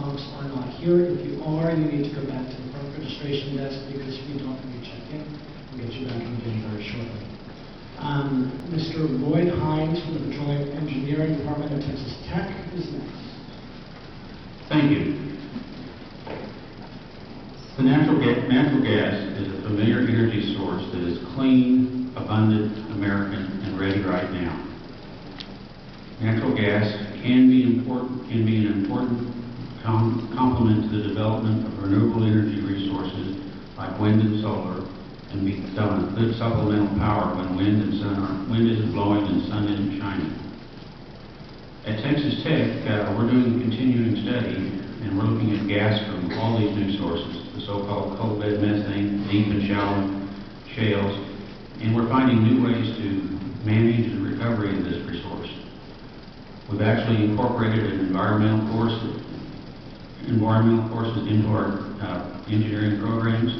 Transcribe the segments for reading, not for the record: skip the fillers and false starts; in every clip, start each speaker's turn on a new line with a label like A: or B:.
A: folks are not here. If you are, you need to go back to the front registration desk, because if you don't, when you check in, we'll get you back in again very shortly. Mr. Lloyd Hines from the Petroleum Engineering Department of Texas Tech is next.
B: Thank you. The natural gas is a familiar energy source that is clean, abundant, American, and ready right now. Natural gas can be an important complement to the development of renewable energy resources like wind and solar, and become a good supplemental power when wind isn't blowing and sun isn't shining. At Texas Tech, we're doing a continuing study, and we're looking at gas from all these new sources, the so-called coal bed methane, deep and shallow shales, and we're finding new ways to manage the recovery of this resource. We've actually incorporated an environmental courses into our engineering programs,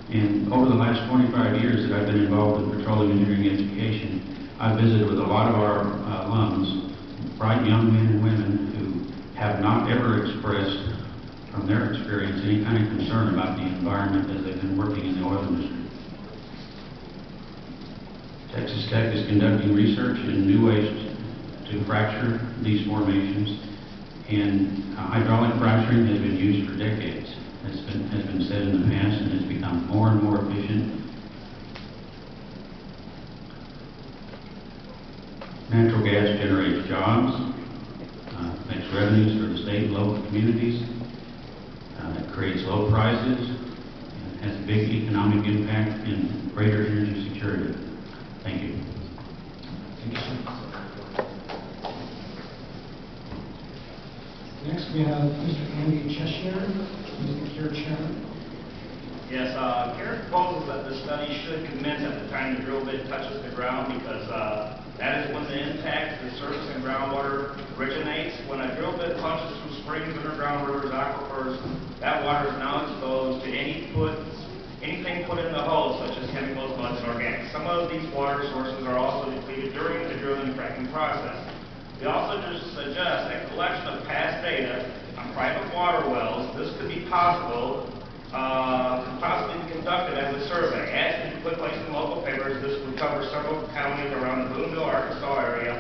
B: and over the last 25 years that I've been involved in petroleum engineering education, I've visited with a lot of our alums, bright young men and women who have not ever expressed from their experience any kind of concern about the environment as they've been working in the oil industry. Texas Tech is conducting research in new ways to fracture these formations, and hydraulic fracturing has been used for decades. Has been said in the past, and has become more and more efficient. Natural gas generates jobs, makes revenues for the state and local communities, it creates low prices, and has a big economic impact and greater energy security. Thank you.
A: Thank you, sir. Next, we have Mr. Andy Cheshire, who's the CARE chairman.
C: Yes, CARE proposes that the study should commence at the time the drill bit touches the ground, because that is when the impact to the surface and groundwater originates. When a drill bit punches through springs, underground rivers, aquifers, that water is now exposed to anything put in the hole, such as chemicals, muds, and organics. Some of these water sources are also depleted during the drilling and fracking process. We also just suggest a collection of past data on private water wells. This could be possibly be conducted as a survey. As we put placed in local papers, this would cover several counties around the Boonville, Arkansas area.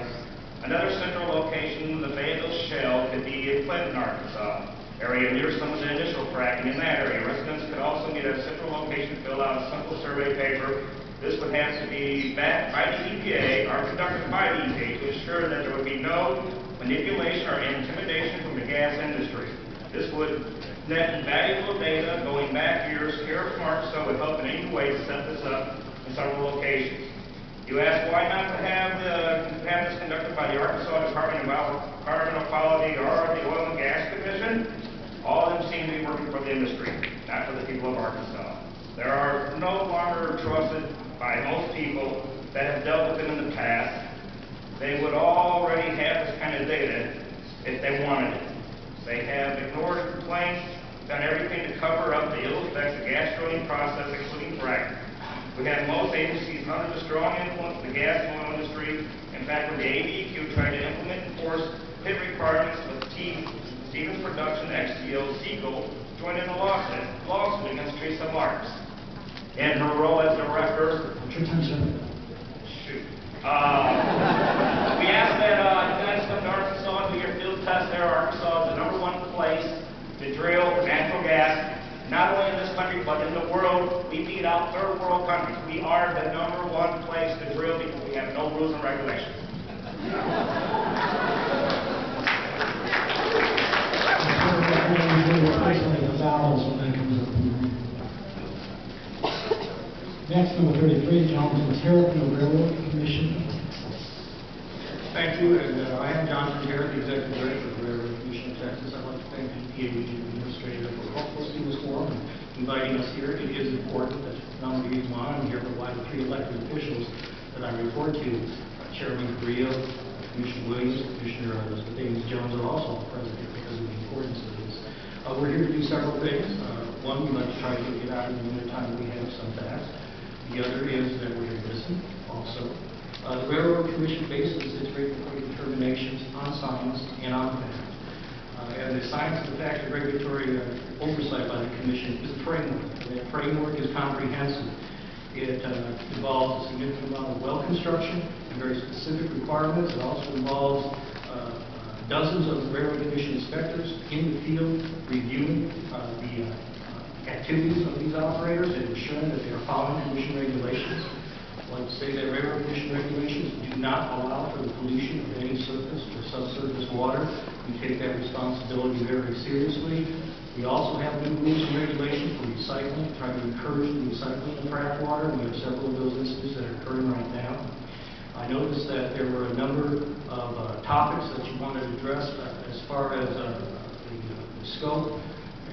C: Another central location, the Fayetteville Shale, could be in Clinton, Arkansas area, near some of the initial fracking in that area. Residents could also get a central location, fill out a simple survey paper. This would have to be backed by the EPA or conducted by the EPA to ensure that there would be no manipulation or intimidation from the gas industry. This would net invaluable data going back years. CARE from Arkansas would help in any way to set this up in several locations. You ask why not to have this conducted by the Arkansas Department of Environmental Quality or the Oil and Gas Commission? All of them seem to be working for the industry, not for the people of Arkansas. They are no longer trusted by most people that have dealt with them in the past. They would already have this kind of data if they wanted it. They have ignored complaints, done everything to cover up the ill effects of gas drilling process, including fracking. We have most agencies under the strong influence of the gas and oil industry. In fact, when the ADEQ tried to implement and enforce PIT requirements with Stevens Production, XTO, Siegel joined in a lawsuit against Teresa Marks. In her role as director,
A: What's your time, sir?
C: shoot. We asked that you guys come to Arkansas and do your field test there. Arkansas is the #1 place to drill for natural gas, not only in this country, but in the world. We beat out third world countries. We are the #1 place to drill because we have no rules and regulations.
A: Next, number 33, Jonathan Terrell from the Railroad Commission of Texas.
D: Thank you, and I am Jonathan Terrell, the Executive Director of the Railroad Commission of Texas. I'd like to thank the EPA Regional Administrator for hosting this forum and inviting us here. It is important that not only the reason why I'm here, but why the three elected officials that I report to, Chairman Carrillo, Commissioner Williams, and Commissioner Davis Jones, are also present here because of the importance of this. We're here to do several things. One, we'd like to try to get out in the limited time that we have some facts. The other is that we're here to listen also. The Railroad Commission bases its regulatory determinations on science and on fact. And the the science of the fact of regulatory oversight by the Commission is a framework. And that framework is comprehensive. It involves a significant amount of well construction and very specific requirements. It also involves dozens of railroad commission inspectors in the field reviewing the activities of these operators and ensuring that they are following commission regulations. I like to say that railroad commission regulations do not allow for the pollution of any surface or subsurface water. We take that responsibility very seriously. We also have new rules and regulations for recycling, trying to encourage the recycling of frac water. We have several of those instances that are occurring right now. I noticed that there were a number of topics that you wanted to address as far as the scope.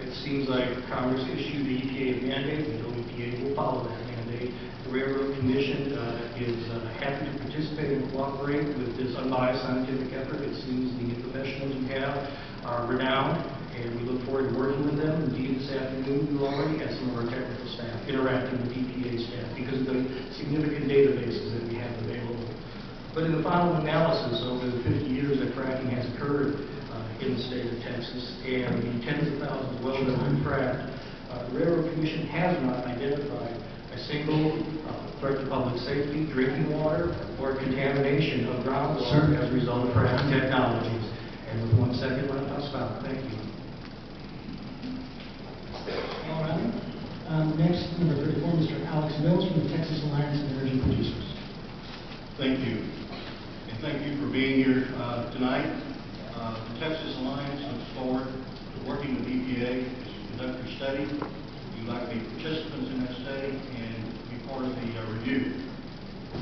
D: It seems like Congress issued the EPA mandate. We know EPA will follow that mandate. The Railroad Commission is happy to participate and cooperate with this unbiased scientific effort. It seems the professionals we have are renowned, and we look forward to working with them. Indeed, this afternoon, we already had some of our technical staff interacting with EPA staff because of the significant databases that we have available. But in the final analysis, over the 50 years that fracking has occurred in the state of Texas and the tens of thousands of wells that have been fracked, the Railroad Commission has not identified a single threat to public safety, drinking water, or contamination of groundwater as a result of fracking technologies. And with 1 second left, I'll stop. Thank you.
A: All right. Next, number 34, Mr. Alex Mills from the Texas Alliance of Energy Producers.
E: Thank you. And thank you for being here tonight. The Texas Alliance looks forward to working with EPA to conduct your study. We'd like to be participants in that study and be part of the review.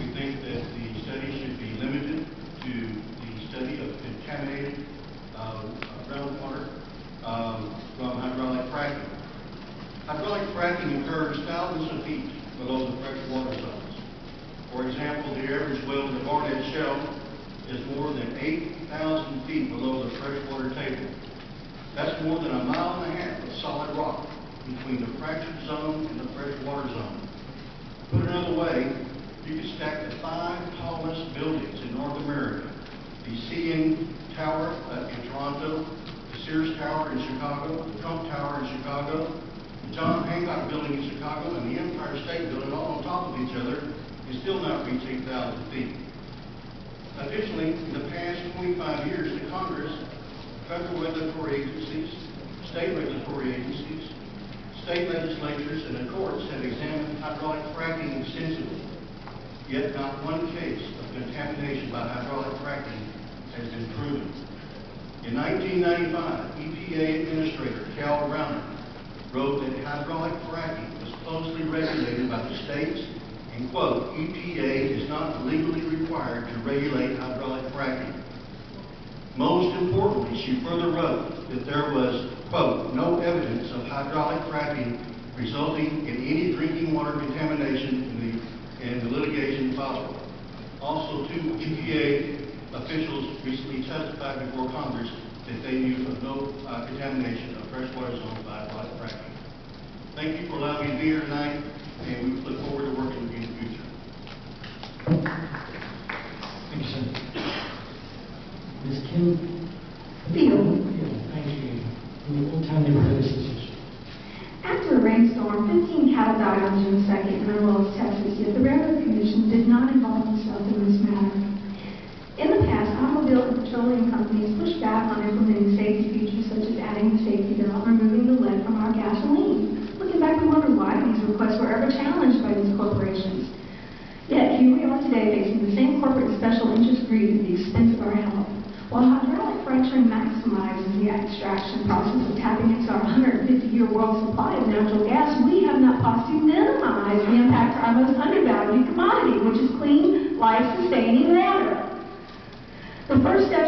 E: We think that the study should be limited to the study of contaminated groundwater from hydraulic fracking. Hydraulic fracking occurs thousands of feet below the freshwater zones. For example, the average well in the Barnett Shale is more than 8,000 feet below the freshwater table. That's more than 1.5 miles of solid rock between the fractured zone and the freshwater zone. Put another way, you could stack the 5 tallest buildings in North America: the CN Tower in Toronto, the Sears Tower in Chicago, the Trump Tower in Chicago, the John Hancock Building in Chicago, and the Empire State Building all on top of each other, and still not reach 8,000 feet. Additionally, in the past 25 years, the Congress, federal regulatory agencies, state regulatory agencies, state legislatures, and the courts have examined hydraulic fracking extensively. Yet not one case of contamination by hydraulic fracking has been proven. In 1995, EPA Administrator Cal Browner wrote that hydraulic fracking was closely regulated by the states, and, quote, EPA is not legally required to regulate hydraulic fracking. Most importantly, she further wrote that there was, quote, no evidence of hydraulic fracking resulting in any drinking water contamination in the litigation following. Also, 2 EPA officials recently testified before Congress that they knew of no contamination of freshwater zones by hydraulic fracking. Thank you for allowing me to be here tonight, and we look forward to working with you in the future.
A: Thank you, sir. Ms. Kim
F: Field.
A: Thank you. From the Old Town Neighborhood Association.
F: After a rainstorm, 15 cattle died on June 2nd in Amarillo, Texas, yet the Railroad Commission did not involve itself in this matter. In the past, automobile and petroleum companies pushed back on implementing safety features such as adding the safety belt and removing the lead from our gasoline. Looking back, we wonder why these requests were ever challenged by these corporations. Yet here we are today facing the same corporate special interest greed at the expense of our health. While hydraulic fracturing maximizes the extraction process of tapping into our 150-year world supply of natural gas, we have not possibly minimized the impact to our most undervalued commodity, which is clean, life-sustaining water. The first step